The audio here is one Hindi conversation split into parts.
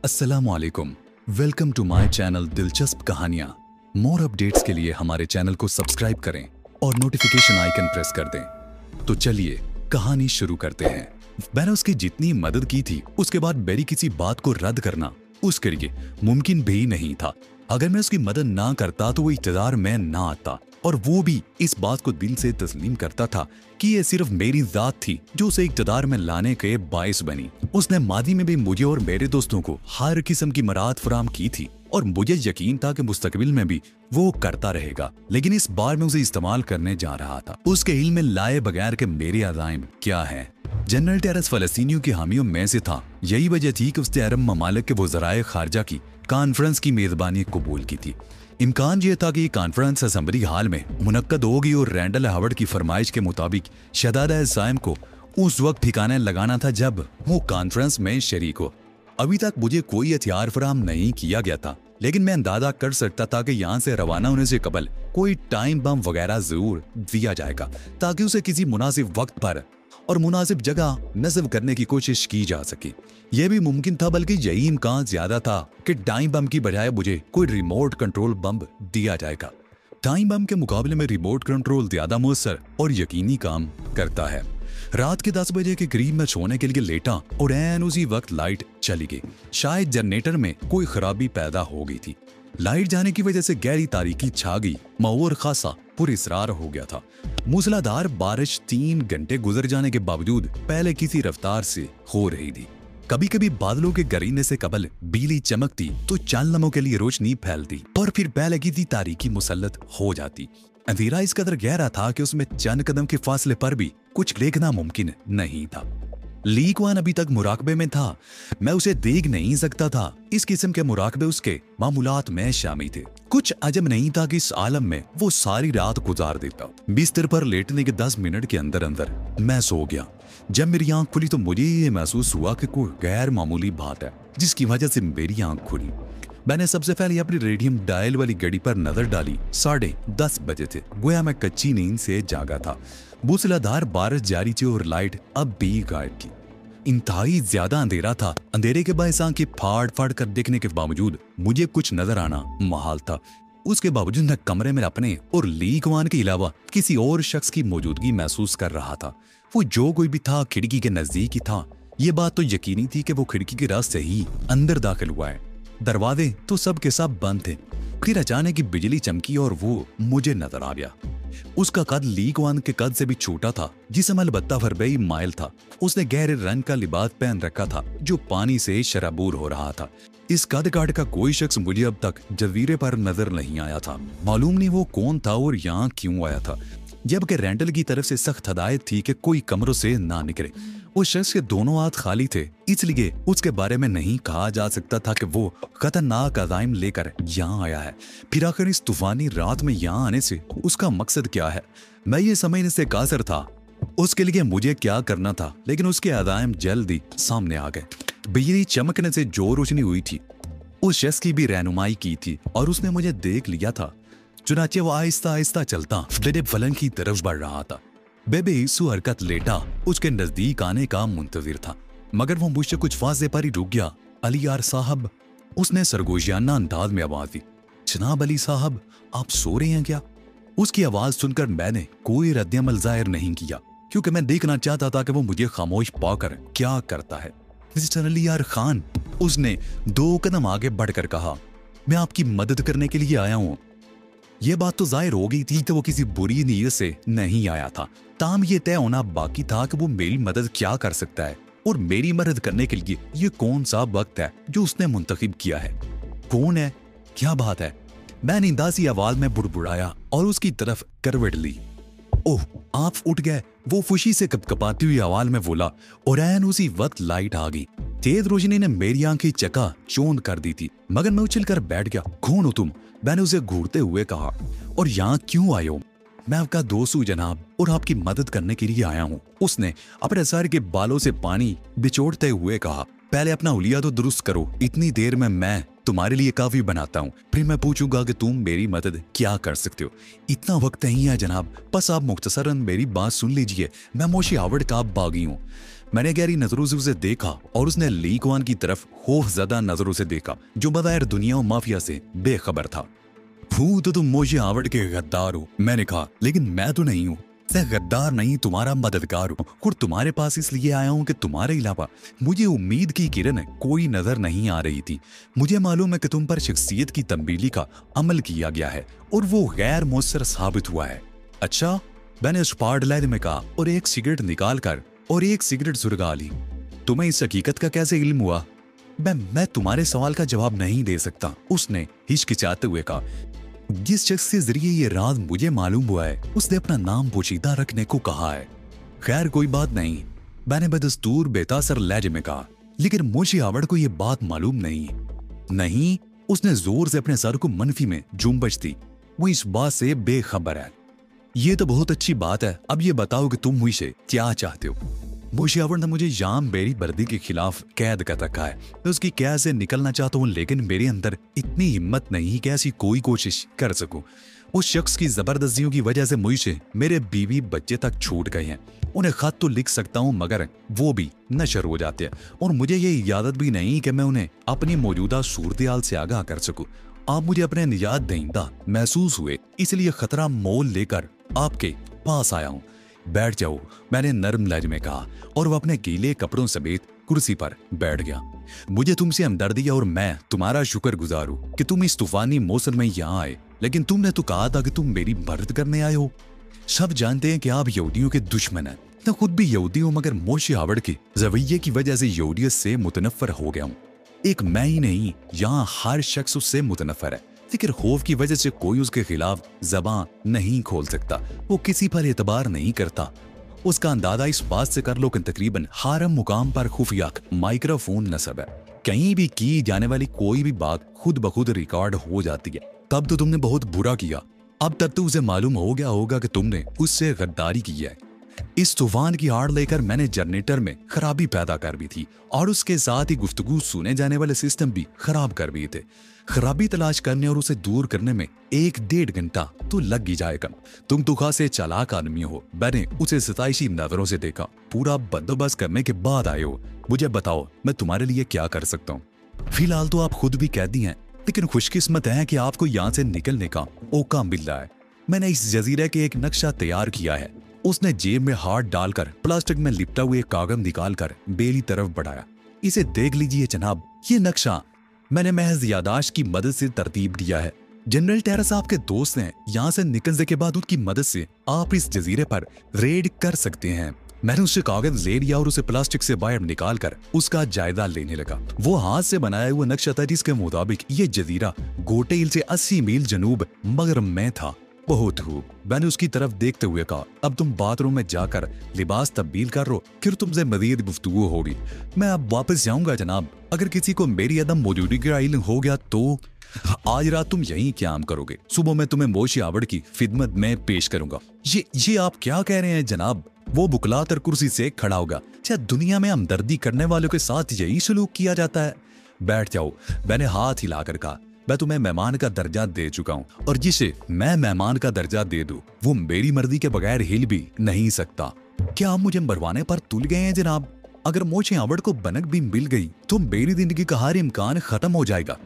अस्सलामुअलैकुम। वेलकम टू माय चैनल दिलचस्प कहानियाँ। मोर अपडेट्स के लिए हमारे चैनल को सब्सक्राइब करें और नोटिफिकेशन आइकन प्रेस कर दें। तो चलिए कहानी शुरू करते हैं। मैंने उसकी जितनी मदद की थी उसके बाद मेरी किसी बात को रद्द करना उसके लिए मुमकिन भी नहीं था। अगर मैं उसकी मदद ना करता तो वो इक़्तिदार में ना आता, और वो भी इस बात को दिल से तस्लीम करता था कि ये सिर्फ मेरी जात थी जो उसे इक़्तिदार में लाने के बाइस बनी। उसने मादी में भी मुझे और मेरे दोस्तों को हर किस्म की मराद फराम की थी और मुझे यकीन था कि मुस्तकबिल में भी वो करता रहेगा, लेकिन इस बार मैं उसे इस्तेमाल करने जा रहा था। उसके इल्म में लाए बगैर के मेरे अज़ाइम क्या है। जनरल टेरेस फलस्तीनियों की हामियों में से था। यही वजह थी कि उसने अरब ममालिक के वज़राए खारजा की कॉन्फ्रेंस की मेज़बानी कबूल की थी। इम्कान ये था कि ये कॉन्फ्रेंस असेंबली हाल में मुनक्कद होगी और रैंडल हावर्ड की फरमाइश के मुताबिक शहज़ादा साइम को उस वक्त ठिकाने लगाना था जब वो कॉन्फ्रेंस में शरीक हो। अभी तक मुझे कोई हथियार फराम नहीं किया गया था, लेकिन मैं अंदाजा कर सकता था कि यहाँ से रवाना होने से कबल कोई टाइम बम वगैरह जरूर दिया जाएगा ताकि उसे किसी मुनासिब वक्त पर और मुनासिब जगह नस्ब करने की कोशिश की जा सके। यह भी मुमकिन था, बल्कि यही इम्कान ज्यादा था कि टाइम बम की बजाय मुझे कोई रिमोट कंट्रोल बम दिया जाएगा। टाइम बम के मुकाबले में रिमोट कंट्रोल ज्यादा मुअस्सर और यकीनी काम करता है। रात के 10 बजे के करीब मैं सोने के लिए लेटा और ऐन उसी वक्त लाइट चली गई। शायद जनरेटर में कोई खराबी पैदा हो गई थी। लाइट जाने की वजह से गहरी तारीकी छा गई। माहौल खासा पुरअसरार हो गया था। मूसलाधार बारिश 3 घंटे गुजर जाने के बावजूद पहले किसी रफ्तार से हो रही थी। कभी कभी बादलों के गरीने से कबल बिजली चमकती तो चंद लम्हों के लिए रोशनी फैलती और फिर पहले की तारीकी मुसल्लत हो जाती। अंधेरा इस कदर गहरा था कि उसमें चंद कदम के फासले पर भी कुछ देखना मुमकिन नहीं था। लीकवान अभी तक मुराकबे में था। मैं उसे देख नहीं सकता था। इस किस्म के मुराकबे उसके मामूलात में शामिल थे। कुछ अजब नहीं था कि इस आलम में वो सारी रात गुजार देता। बिस्तर पर लेटने के 10 मिनट के अंदर अंदर मैं सो गया। जब मेरी आंख खुली तो मुझे ये महसूस हुआ कि कोई गैर मामूली बात है जिसकी वजह से मेरी आंख खुली। मैंने सबसे पहले अपनी रेडियम डायल वाली घड़ी पर नजर डाली। 10:30 बजे थे। गोया मैं कच्ची नींद से जागा था। मूसलाधार बारिश जारी थी और लाइट अब भी गायब थी। इंतहाई ज्यादा अंधेरा था। अंधेरे के बायस आंखें फाड़ फाड़ कर देखने के बावजूद मुझे कुछ नजर आना महाल था। उसके बावजूद मैं कमरे में अपने और लीकवान के अलावा किसी और शख्स की मौजूदगी महसूस कर रहा था। वो जो कोई भी था खिड़की के नजदीक ही था। ये बात तो यकीनी थी कि वो खिड़की के रास्ते ही अंदर दाखिल हुआ है। दरवाजे तो सब के सब बंद थे। फिर अचानक की बिजली चमकी और वो मुझे नजर आ गया। उसका कद लीकवान के कद से भी छोटा था, जिसम अलबत्ता फरबई माइल था। उसने गहरे रंग का लिबास पहन रखा था जो पानी से शराबूर हो रहा था। इस कद काट का कोई शख्स मुझे अब तक जजीरे पर नजर नहीं आया था। मालूम नहीं वो कौन था और यहाँ क्यों आया था, जबकि रैंडल की तरफ से सख्त हदायत थी कि कोई कमरों से ना निकले। वो शख्स के दोनों हाथ खाली थे, इसलिए उसके बारे में नहीं कहा जा सकता था कि वो खतरनाक अज़ाइम लेकर यहाँ आया है। फिर आखिर इस तूफानी रात में यहाँ आने से उसका मकसद क्या है, मैं ये समझने से कासर था उसके लिए मुझे क्या करना था। लेकिन उसके अज़ाइम जल्दी सामने आ गए। बिजली चमकने से जो रोशनी हुई थी उस शख्स की भी रहनुमाई की थी और उसने मुझे देख लिया था। चुनाचे वो आहिस्ता आहिस्ता चलता मेरे पलंग की तरफ बढ़ रहा था। बेबे इस्सू हरकत लेटा उसके नजदीक आने का मुंतजिर था, मगर वो मुझसे कुछ फासले पर ही रुक गया। अली यार साहब, उसने सरगोशियाना अंदाज में आवाज दी। जनाब अली साहब, आप सो रहे हैं क्या? उसकी आवाज सुनकर मैंने कोई रद्दअमल जाहिर नहीं किया, क्योंकि मैं देखना चाहता था कि वो मुझे खामोश पाकर क्या करता है। मिस्टर अली यार खान, उसने 2 कदम आगे बढ़कर कहा, मैं आपकी मदद करने के लिए आया हूँ। यह बात तो जाहिर हो गई थी कि वो किसी बुरी नीयत से नहीं आया था। ताम ये तय होना बाकी था कि वो मेरी मदद क्या कर सकता है और मेरी मदद करने के लिए ये कौन सा वक्त है जो उसने मुंतखब किया है। कौन है, क्या बात है? मैंने इंदासी आवाज में बुड़बुड़ाया और उसकी तरफ करवट ली। ओह, आप उठ गए, वो खुशी से कपकपाती हुई आवाज में बोला और ऐन उसी वक्त लाइट आ गई। तेज रोशनी ने मेरी आंखें चका चौंध कर दी थी, मगर मैं उछलकर बैठ गया। कौन हो तुम? मैंने उसे घूरते हुए कहा। और यहाँ क्यों आए हो? मैं आपका दोस्त हूँ जनाब, और आपकी मदद करने के लिए आया हूँ। उसने अपने सर के बालों से पानी बिचोड़ते हुए कहा। पहले अपना हुलिया तो दुरुस्त करो, इतनी देर में मैं तुम्हारे लिए काफी बनाता हूँ, फिर मैं पूछूंगा कि तुम मेरी मदद क्या कर सकते हो। इतना वक्त नहीं है जनाब, बस आप मुख्तसरन मेरी बात सुन लीजिए। मैं मोशी हावर्ड का बागी हूँ। मैंने गहरी नजरों से उसे देखा और उसने ली कुआन की तरफ खौफजदा नजरों से देखा, जो बगैर दुनिया और माफिया से बेखबर था। हूँ तो तुम मुझे आवड़ के गद्दार हो, मैंने कहा, लेकिन मैं तो नहीं हूँ। मैं गद्दार नहीं, तुम्हारा मददगार हूँ और तुम्हारे पास इसलिए आया हूँ कि तुम्हारे अलावा मुझे उम्मीद की किरण कोई नजर नहीं आ रही थी। मुझे मालूम है कि तुम पर शख्सियत की तब्दीली का अमल किया गया है और वो गैर मुअस्सर साबित हुआ है। अच्छा, मैंने स्पार्डलाइट में कहा और एक सिगरेट निकाल कर और एक सिगरेट सुलगा ली। तुम्हें इस हकीकत का कैसे इल्म हुआ? मैं तुम्हारे सवाल का जवाब नहीं दे सकता, उसने हिचकिचाते हुए कहा। जिस शख्स के जरिए ये राज मुझे मालूम हुआ है उसने अपना नाम पोशीदा रखने को कहा है। खैर कोई बात नहीं, मैंने बदस्तूर बेतासर लहजे में कहा, लेकिन मुझे आवड़ को ये बात मालूम नहीं। नहीं, उसने जोर से अपने सर को मनफी में जुम्बश दी। वो इस बात से बेखबर है। ये तो बहुत अच्छी बात है, अब ये बताओ कि तुम मुझसे क्या चाहते हो? मुशियावर ने मुझे याम बेरी बर्दी के खिलाफ कैद कर रखा है। मैं उसकी कैद से निकलना चाहता हूँ, लेकिन मेरे अंदर इतनी हिम्मत नहीं कि ऐसी कोई कोशिश कर सकूं। उस शख्स की जबरदस्तियों की वजह से मुझसे मेरे बीवी बच्चे तक छूट गए हैं। उन्हें खत तो लिख सकता हूँ मगर वो भी नशर हो जाते हैं और मुझे ये इजाजत भी नहीं कि मैं उन्हें अपनी मौजूदा सूरत-ए-हाल से आगाह कर सकूं। आप मुझे अपने निजात दहिंदा महसूस हुए, इसलिए खतरा मोल लेकर आपके पास आया हूँ। बैठ जाओ, मैंने नर्म लहजे में कहा और वो अपने गीले कपड़ों समेत कुर्सी पर बैठ गया। मुझे तुमसे हमदर्दी है और मैं तुम्हारा शुक्रगुजार हूँ कि तुम इस तूफानी मौसम में यहाँ आए, लेकिन तुमने तो कहा था कि तुम मेरी मदद करने आए हो। सब जानते हैं कि आप यहूदियों के दुश्मन हैं। मैं खुद भी यहूदी हूँ, मगर मोशे हावर्ड के रवैये की वजह से यहूदियत से मुतनफ्फर हो गया हूँ। एक मैं ही नहीं, यहाँ हर शख्स उससे मुतनफ्फर है, लेकिन खौफ की वजह से कोई उसके खिलाफ जबान नहीं खोल सकता। वो किसी पर एतबार नहीं करता। उसका अंदाजा इस बात से कर लो कि तकरीबन हर मुकाम पर खुफिया माइक्रोफोन नस्ब है। कहीं भी की जाने वाली कोई भी बात खुद ब खुद रिकॉर्ड हो जाती है। तब तो तुमने बहुत बुरा किया, अब तक तो उसे मालूम हो गया होगा कि तुमने उससे गद्दारी की है। इस तूफान की आड़ लेकर मैंने जनरेटर में खराबी पैदा कर दी थी और उसके साथ ही गुफ्तगू सुने जाने वाले सिस्टम भी खराब कर दिए थे। खराबी तलाश करने और उसे दूर करने में 1-1.5 घंटा तो लग ही जाएगा। तुम तो खासे चालाक आदमी हो। मैंने उसे सताइशी नजरों से देखा। पूरा बंदोबस्त करने के बाद आए हो। मुझे बताओ मैं तुम्हारे लिए क्या कर सकता हूँ? फिलहाल तो आप खुद भी कैदी हैं, लेकिन खुशकिस्मत है कि आपको यहाँ से निकलने का मौका मिल रहा है। मैंने इस जजीरे के एक नक्शा तैयार किया है। उसने जेब में हाथ डालकर प्लास्टिक में लिपटा हुए कागज निकालकर बेली तरफ बढ़ाया। इसे देख लीजिए जनाब, ये नक्शा मैंने महज यादाश्त की मदद से तरतीब दिया है। जनरल टेरेस आपके दोस्त हैं। यहाँ से निकलने के बाद उनकी मदद से आप इस जजीरे पर रेड कर सकते हैं। मैंने उससे कागज ले लिया और उसे प्लास्टिक से बाहर निकालकर उसका जायजा लेने लगा। वो हाथ से बनाया हुआ नक्शा था जिसके मुताबिक ये जजीरा गोटेल से 80 मील जनूब मगरब में था। बहुत खूब, मैंने उसकी तरफ देखते हुए कहा, अब तुम बाथरूम में जाकर लिबास तब्दील कर लो, फिर तुमसे मजीद गुफ्तगू होगी। मैं अब वापस जाऊंगा जनाब। अगर किसी को मेरी अदम मौजूदगी का इल्म हो गया तो आज रात तुम यहीं क्याम करोगे। सुबह मैं तुम्हें मोशी आवड़ की खिदमत में पेश करूंगा। ये आप क्या कह रहे हैं जनाब? वो बुकलाकर कुर्सी से खड़ा होगा। क्या दुनिया में हमदर्दी करने वालों के साथ यही सलूक किया जाता है? बैठ जाओ, मैंने हाथ हिलाकर कहा। मैं तुम्हें मेहमान का दर्जा दे चुका हूँ और जिसे मैं मेहमान का दर्जा दे दूं वो मेरी मर्जी के बगैर हिल भी नहीं सकता। क्या आप मुझे मरवाने पर तुल गए हैं जनाब? अगर मोशे हावर्ड को बनक भी मिल गई तो मेरी जिंदगी का हर इम्कान खत्म हो जाएगा।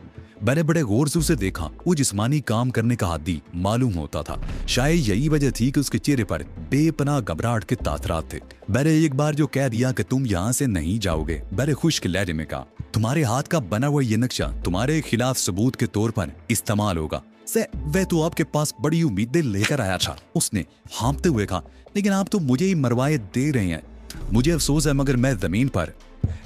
मैंने बड़े गौर से उसे देखा। वो जिस्मानी काम करने का आदी मालूम होता था। शायद यही वजह थी कि उसके चेहरे पर बेपनाह घबराहट के तासरात थे। मैंने एक बार जो कह दिया कि तुम यहाँ से नहीं जाओगे, मैंने खुश्क लहजे में कहा, तुम्हारे हाथ का बना हुआ ये नक्शा तुम्हारे खिलाफ सबूत के तौर पर इस्तेमाल होगा। वह तो आपके पास बड़ी उम्मीदें लेकर आया था, उसने हाँफते हुए कहा, लेकिन आप तो मुझे ही मरवाए दे रहे हैं। मुझे अफसोस है मगर मैं जमीन पर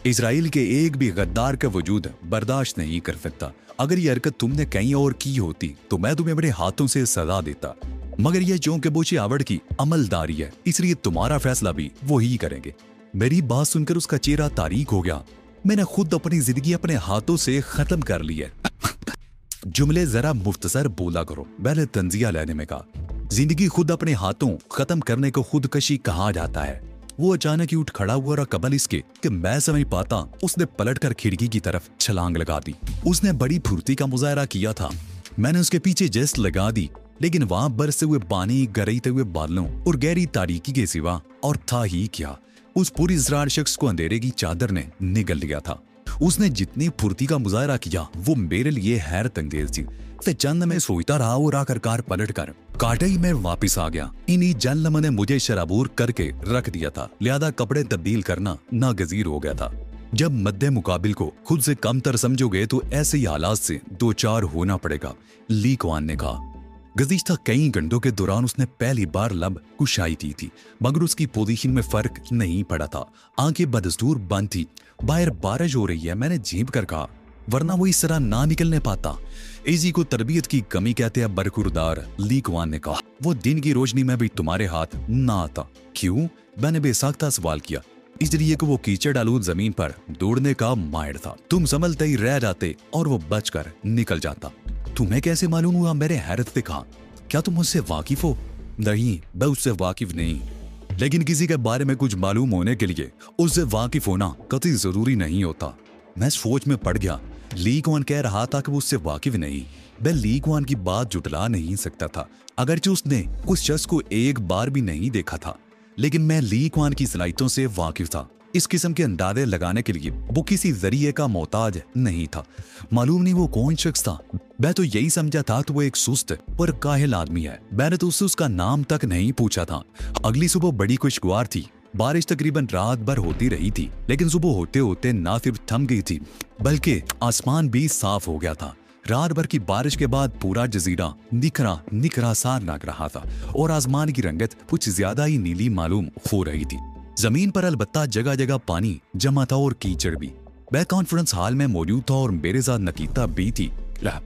इजराइल के एक भी गद्दार का वजूद बर्दाश्त नहीं कर सकता। अगर ये हरकत तुमने कहीं और की होती तो मैं तुम्हें बड़े हाथों से सजा देता, मगर यह चौंके बोचे आवड़ की अमलदारी है, इसलिए तुम्हारा फैसला भी वही करेंगे। मेरी बात सुनकर उसका चेहरा तारीक हो गया। मैंने खुद अपनी जिंदगी अपने हाथों से खत्म कर ली है। जुमले जरा मुख्तसर बोला करो, मैंने तंजिया लेने में कहा। जिंदगी खुद अपने हाथों खत्म करने को खुदकशी कहा जाता है। वो अचानक ही उठ खड़ा हुआ और कबल इसके कि मैं समझ पाता उसने पलटकर खिड़की की तरफ छलांग लगा दी। उसने बड़ी फुर्ती का मुजाहरा किया था। मैंने उसके पीछे जेस्ट लगा दी, लेकिन वहां बरसे हुए पानी, गरजते हुए बादलों और गहरी तारीकी के सिवा और था ही क्या। उस पुरइज़रार शख्स को अंधेरे की चादर ने निगल लिया था। उसने जितनी फुर्ती का मुजाहरा किया वो मेरे लिए हैरत अंगेज थी। फिर चंद में सोचता रहा और आखिरकार पलट कर काटे ही मैं वापिस आ गया। इन्हीं जन्म ने मुझे शराबूर करके रख दिया था, लिहाजा कपड़े तब्दील करना नागजीर हो गया था। जब मद्दे मुकाबिल को खुद से कमतर समझोगे तो ऐसे ही हालात से दो चार होना पड़ेगा, ली कुआन ने कहा। गुज़िश्ता कई घंटों के दौरान उसने पहली बार लब कुशाई की थी, मगर उसकी पोजीशन में फर्क नहीं पड़ा था। आंखें बदस्तूर बंद थी। बाहर बारिश हो रही है, मैंने झींप कर कहा, वरना वो इस तरह ना निकलने पाता। इसी को तरबियत की कमी कहते हैं बरखुरदार, ली कुआन ने कहा। वो दिन की रोशनी में भी तुम्हारे हाथ ना आता। क्यों? मैंने बेसाख्ता सवाल किया। इसलिए कि वो कीचड़ आलूद जमीन पर दौड़ने का माहिर था। तुम संभलते ही रह जाते और वो बचकर निकल जाता। तुम्हें कैसे मालूम हुआ? मैंने हैरत से कहा। क्या तुम उससे वाकिफ हो? नहीं, मैं उससे वाकिफ नहीं, लेकिन किसी के बारे में कुछ मालूम होने के लिए उससे वाकिफ होना कतई जरूरी नहीं होता। मैं सोच में पड़ गया। ली कुआन कह रहा था कि वो उससे वाकिफ नहीं। मैं ली कुआन की बात जुटला नहीं सकता था, अगरचे उसने उस शख्स को एक बार भी नहीं देखा था, लेकिन मैं ली कुआन की सलाहियतों से वाकिफ था। इस किस्म के अंदाजे लगाने के लिए वो किसी जरिए का मोहताज नहीं था। मालूम नहीं वो कौन शख्स था। मैं तो यही समझा था कि वो एक सुस्त पर काहिल आदमी है। मैंने तो उससे उसका नाम तक नहीं पूछा था। अगली सुबह बड़ी खुशगवार थी। बारिश तकरीबन रात भर होती रही थी, लेकिन सुबह होते होते ना सिर्फ थम गई थी बल्कि आसमान भी साफ हो गया था। रात भर की बारिश के बाद पूरा जजीरा निखरा निखरा सा लग रहा था और आसमान की रंगत कुछ ज्यादा ही नीली मालूम हो रही थी। जमीन पर अलबत्ता जगह जगह पानी जमा था और कीचड़ भी। मैं कॉन्फ्रेंस हॉल में मौजूद था और मेरे साथ नकीता भी थी।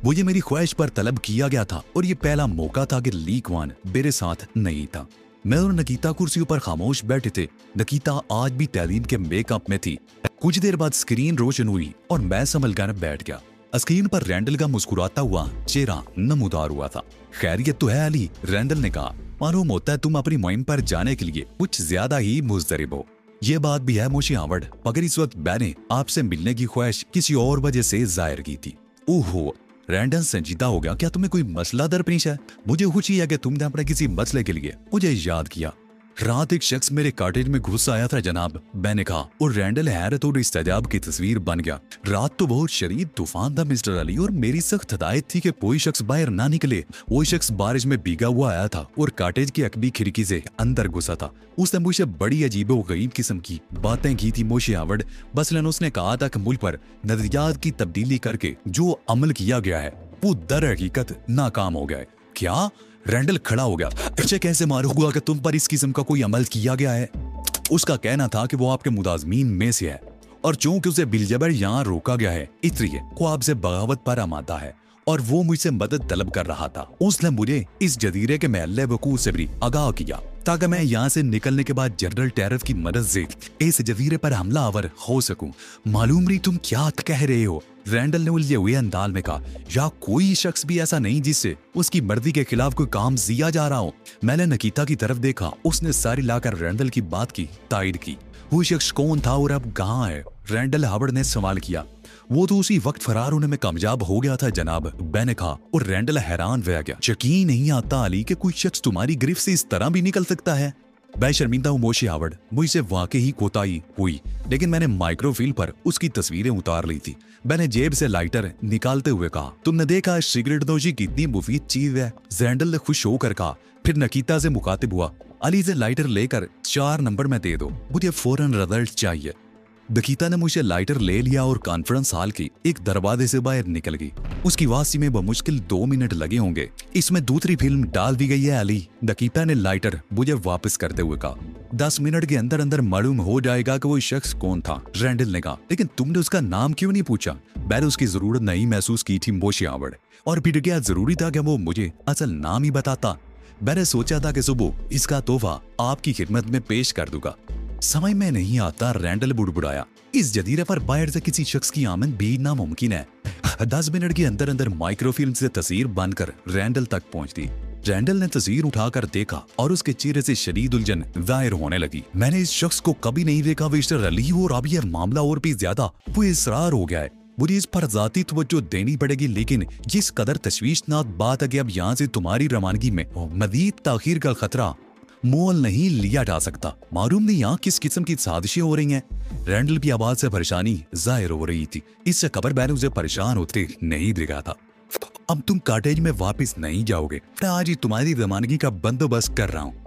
मुझे मेरी ख्वाहिश पर तलब किया गया था और ये पहला मौका था कि ली कुआन मेरे साथ नहीं था। मैं और नकीता कुर्सियों पर खामोश बैठे थे। नकीता आज भी तालीम के मेकअप में थी। कुछ देर बाद स्क्रीन रोशन हुई और मैं संभल कर बैठ गया। स्क्रीन पर रैंडल का मुस्कुराता हुआ चेहरा नमूदार हुआ था। खैरियत तो है अली? रैंडल ने कहा। मालूम होता है तुम अपनी मुहिम पर जाने के लिए कुछ ज्यादा ही मुज़दरिब हो। ये बात भी है मोशी आवड़, मगर इस वक्त मैंने आपसे मिलने की ख्वाहिश किसी और वजह से जाहिर की थी। ओहो, रैंडल संजीदा हो गया। क्या तुम्हें कोई मसला दरपेश है? मुझे खुशी है कि तुमने अपने किसी मसले के लिए मुझे याद किया। रात एक शख्स मेरे कॉटेज में घुस आया था जनाब, मैंने कहा, और रैंडल हैरत और इस्तेजाब की तस्वीर बन गया। रात तो बहुत शदीद तूफान था मिस्टर अली, और मेरी सख्त हदायत थी कि कोई शख्स बाहर ना निकले। वो शख्स बारिश में भीगा हुआ आया था और कॉटेज की अकबी खिड़की से अंदर घुसा था। उसने मुझे बड़ी अजीबो गरीब किस्म की बातें की थी मोशी आवड़। बसलन उसने कहा था कि मुल्क पर नजरियात की तब्दीली करके जो अमल किया गया है वो दर हकीकत नाकाम हो गया है। क्या? रैंडल खड़ा हो गया। अच्छा, कैसे मालूम हुआ कि तुम पर इस किस्म का कोई अमल किया गया है? उसका कहना था कि वो आपके मुलाजमीन में से है और चूंकि उसे बिलजबर यहाँ रोका गया है इसलिए ख्वाब से बगावत पर आमादा है और वो मुझसे मदद तलब कर रहा था। उसने मुझे इस जजीरे के महल्ले वकूअ से भी आगाह किया ताकि मैं यहाँ से निकलने के बाद जनरल टेरर की मदद से इस जजीरे पर हमला आवर हो सकूं। मालूम नहीं तुम क्या कह रहे हो? रैंडल ने उलझे हुए अंदाज में कहा। या कोई शख्स भी ऐसा नहीं जिससे उसकी मर्जी के खिलाफ कोई काम किया जा रहा हो। मैंने नकीता की तरफ देखा। उसने सारी लाकर रैंडल की बात की तायद की। वो शख्स कौन था और अब कहाँ है? रैंडल हावर्ड ने सवाल किया। वो तो उसी वक्त फरार होने में कामयाब हो गया था जनाब, मैंने कहा, और रैंडल हैरान रह गया। यकीन नहीं आता अली कि कोई शख्स तुम्हारी गिरफ्त से इस तरह भी निकल सकता है। मैं शर्मिंदा हूँ मोशी हावर्ड, मुझसे वाकई कोताही हुई, लेकिन मैंने माइक्रोफिल्म पर उसकी तस्वीरें उतार ली थी। मैंने जेब से लाइटर निकालते हुए कहा, तुमने देखा सिगरेट नोशी कितनी मुफीद चीज है? रैंडल ने खुश होकर कहा। फिर नकीता से मुखातिब हुआ, अली से लाइटर लेकर 4 नंबर में दे दो, मुझे फौरन रिजल्ट चाहिए। नकीता ने मुझे लाइटर ले लिया और कॉन्फ्रेंस हॉल के एक दरवाजे से बाहर निकल गई। उसकी वापसी में बमुश्किल 2 मिनट लगे होंगे। इसमें दूसरी फिल्म डाल दी गई है अली, नकीता ने लाइटर मुझे वापस करते हुए कहा। 10 मिनट के अंदर अंदर मालूम हो जाएगा कि वो शख्स कौन था, रैंडल ने कहा। लेकिन तुमने उसका नाम क्यों नहीं पूछा? मैंने उसकी जरूरत नहीं महसूस की थी मोशी हावर्ड, और फिर क्या जरूरी था कि वो मुझे असल नाम ही बताता? मैंने सोचा था कि सुबह इसका तोहफा आपकी खिदमत में पेश कर दूंगा। समझ में नहीं आता, रैंडल बुड़बुड़ाया। इस जजीरे पर बाहर से किसी शख्स की आमद भी नामुमकिन है। 10 मिनट के अंदर अंदर माइक्रोफिल्म से तस्वीर बनकर रैंडल तक पहुंचती। रैंडल ने तस्वीर उठाकर देखा और उसके चेहरे से शदीद उलझन जाहिर होने लगी। मैंने इस शख्स को कभी नहीं देखा मिस्टर अली, और अब यह मामला और भी ज्यादा वो इसरार हो गया है। मुझे इस पर ज़ाती तवज्जो देनी पड़ेगी, लेकिन जिस कदर तशवीशनाक बात है कि अब यहाँ से तुम्हारी रवानगी में मजीद ताखीर का खतरा मोल नहीं लिया जा सकता। मालूम नहीं यहाँ किस किस्म की साजिशें हो रही हैं। रैंडल की आवाज से परेशानी जाहिर हो रही थी। इससे खबर मैंने उसे परेशान होते नहीं देखा था। अब तुम कॉटेज में वापस नहीं जाओगे। मैं आज ही तुम्हारी रवानगी का बंदोबस्त कर रहा हूँ।